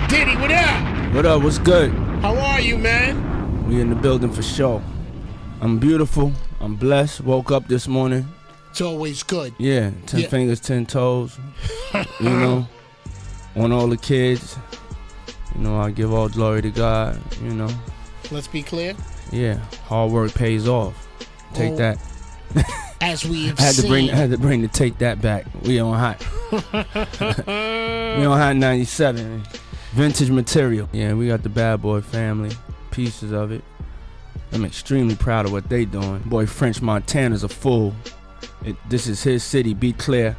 Diddy, what up? What up? What's good? How are you, man? We in the building for sure. I'm beautiful. I'm blessed. Woke up this morning. It's always good. Yeah, 10 fingers, 10 toes. You know, on all the kids. You know, I give all glory to God. You know. Let's be clear. Yeah, hard work pays off. Take that. As we have I had to bring the take that back. We on hot. We on hot 97. Vintage material. Yeah, we got the Bad Boy family. Pieces of it. I'm extremely proud of what they doing. Boy, French Montana's a fool. This is his city, be clear.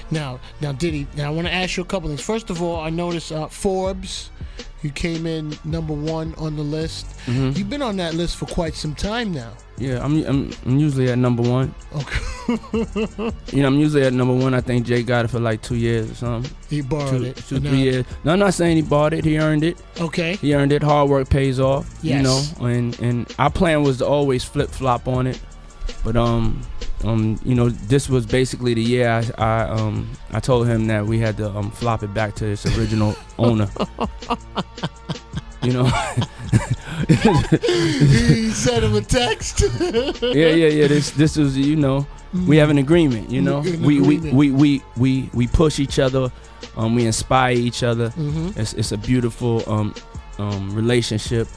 Now, Diddy, I want to ask you a couple things. First of all, I noticed Forbes, you came in #1 on the list. Mm-hmm. You've been on that list for quite some time now. Yeah, I'm usually at #1. Okay. You know, I'm usually at #1. I think Jay got it for like 2 years or something. He borrowed it. 3 years. No, I'm not saying he bought it. He earned it. Okay. He earned it. Hard work pays off. Yes. You know, and our plan was to always flip flop on it, but you know, this was basically the year I told him that we had to flop it back to its original owner. You know. He sent him a text. Yeah. This was, you know, we have an agreement. You know, we push each other. We inspire each other. Mm-hmm. It's a beautiful relationship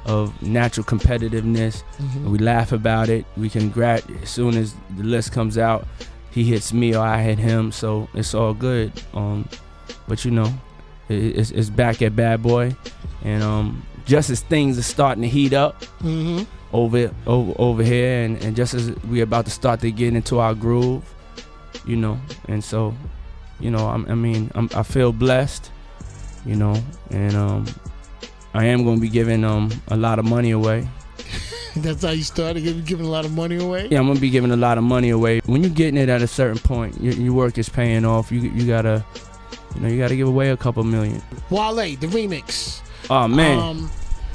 of natural competitiveness. Mm-hmm. We laugh about it. We can as soon as the list comes out, he hits me or I hit him, so it's all good. But you know, it's back at Bad Boy, and just as things are starting to heat up over here, and just as we're about to start to get into our groove, you know, and so, you know, I feel blessed, you know, and I am going to be giving a lot of money away. That's how you started, giving a lot of money away? Yeah, I'm going to be giving a lot of money away. When you're getting it at a certain point, your work is paying off. You got to, you know, you got to give away a couple million. Wale, the remix. Oh, man.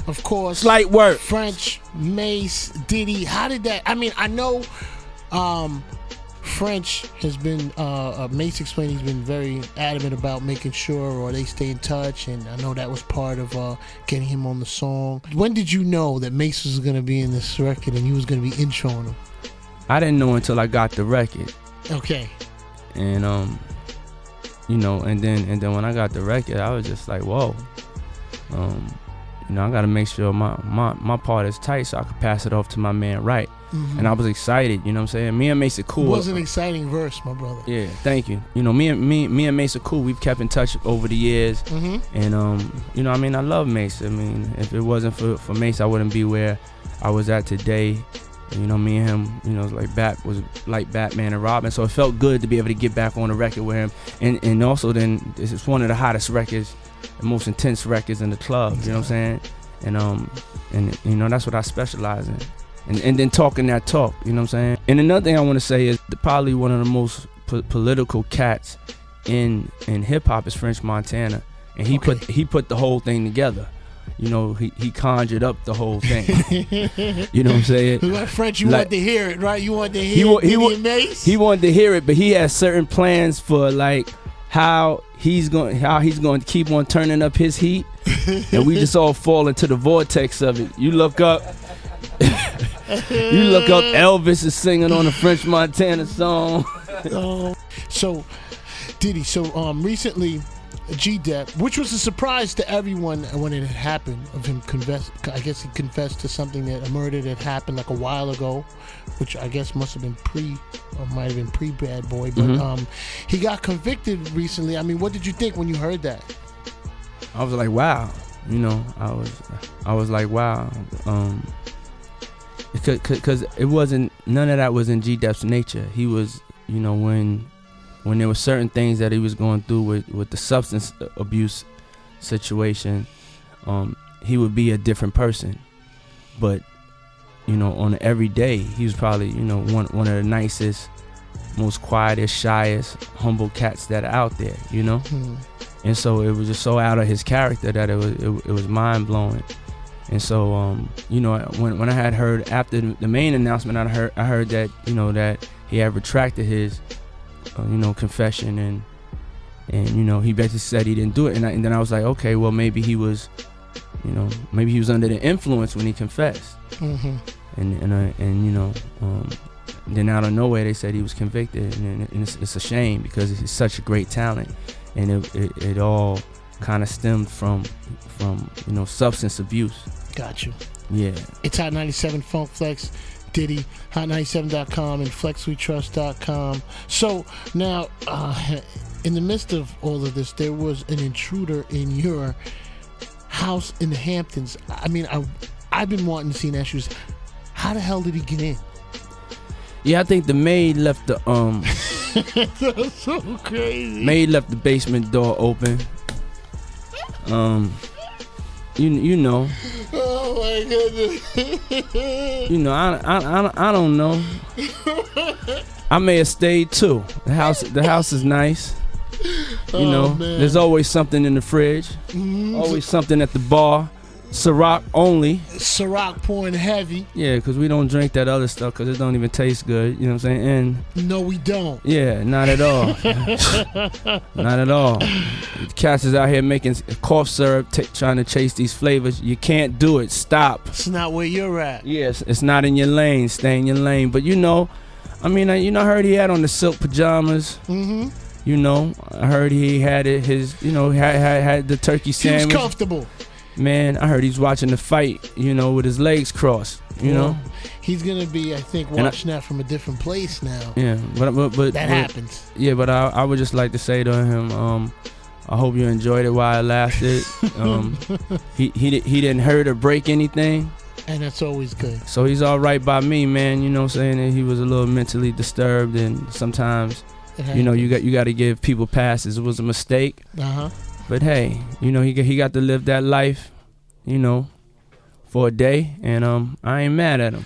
Of course. Slight work. French, Mace, Diddy. How did that, I mean, I know French has been, Mace explained he's been very adamant about making sure or they stay in touch, and I know that was part of getting him on the song. When did you know that Mace was going to be in this record and you was going to be introing him? I didn't know until I got the record. Okay. And you know, and then when I got the record, I was just like, whoa. You know, I got to make sure my part is tight so I could pass it off to my man right. Mm-hmm. And I was excited, you know what I'm saying? Me and Mace are cool. It was an exciting verse, my brother. Yeah, thank you. You know, me and Mace are cool. We've kept in touch over the years. Mm-hmm. And, you know, I mean, I love Mace. I mean, if it wasn't for Mace, I wouldn't be where I was at today. And, you know, me and him, you know, was like Batman and Robin. So it felt good to be able to get back on the record with him. And also then, this is one of the hottest records, the most intense records in the club, you know what I'm saying? And you know, that's what I specialize in. And then talking that talk, you know what I'm saying? And another thing I want to say is probably one of the most political cats in hip hop is French Montana. And he put the whole thing together. You know, he conjured up the whole thing. You know what I'm saying? Like French, you want to hear it, right? You want to hear Mace? He wanted to hear it, but he has certain plans for like how he's going to keep on turning up his heat, and we just all fall into the vortex of it. You look up Elvis is singing on a French Montana song. So Diddy, recently G Dep, which was a surprise to everyone when it had happened, of him I guess he confessed to something, that a murder that happened like a while ago, which I guess might have been pre Bad Boy, but he got convicted recently. I mean, what did you think when you heard that? I was like, wow. You know, I was like, wow. Because it wasn't, none of that was in G Dep's nature. He was, you know, when there were certain things that he was going through with the substance abuse situation, he would be a different person. But, you know, on every day, he was probably, you know, one of the nicest, most quietest, shyest, humble cats that are out there, you know? Mm. And so it was just so out of his character that it was mind-blowing. And so, you know, when I had heard after the main announcement, I heard that, you know, that he had retracted his, you know, confession, And you know, he basically said he didn't do it, and then I was like, okay, well maybe he was, you know, maybe he was under the influence when he confessed. Mm-hmm. And you know, then out of nowhere they said he was convicted, and it's a shame because he's such a great talent, and it all kind of stemmed from you know, substance abuse. Got you. Yeah. It's Hot 97 Funk Flex, Diddy, hot97.com and flexwetrust.com. So now, in the midst of all of this, there was an intruder in your house in the Hamptons. I mean, I've been wanting to see an issue. How the hell did he get in? Yeah, I think the maid left the That's so crazy. Maid left the basement door open. You know. Oh my goodness. You know, I don't know. I may have stayed too. The house is nice. You know, man. There's always something in the fridge. Mm-hmm. Always something at the bar. Ciroc only. Ciroc pouring heavy. Yeah, because we don't drink that other stuff because it don't even taste good. You know what I'm saying? And no, we don't. yeah, not at all. Not at all. Cats is out here making cough syrup, trying to chase these flavors. You can't do it. Stop. It's not where you're at. Yes, it's not in your lane. Stay in your lane. But you know, I mean, you know, I heard he had on the silk pajamas. Mm-hmm. You know, I heard he had his, you know, had the turkey sandwich. He was comfortable. Man, I heard he's watching the fight, you know, with his legs crossed, you know. He's going to be, I think, watching that from a different place now. Yeah, but that happens. Yeah, but I would just like to say to him, I hope you enjoyed it while it lasted. He didn't hurt or break anything. And that's always good. So he's all right by me, man, you know what I'm saying? And he was a little mentally disturbed, and sometimes, you know, you got to give people passes. It was a mistake. Uh-huh. But hey, you know, he got to live that life, you know, for a day, and I ain't mad at him.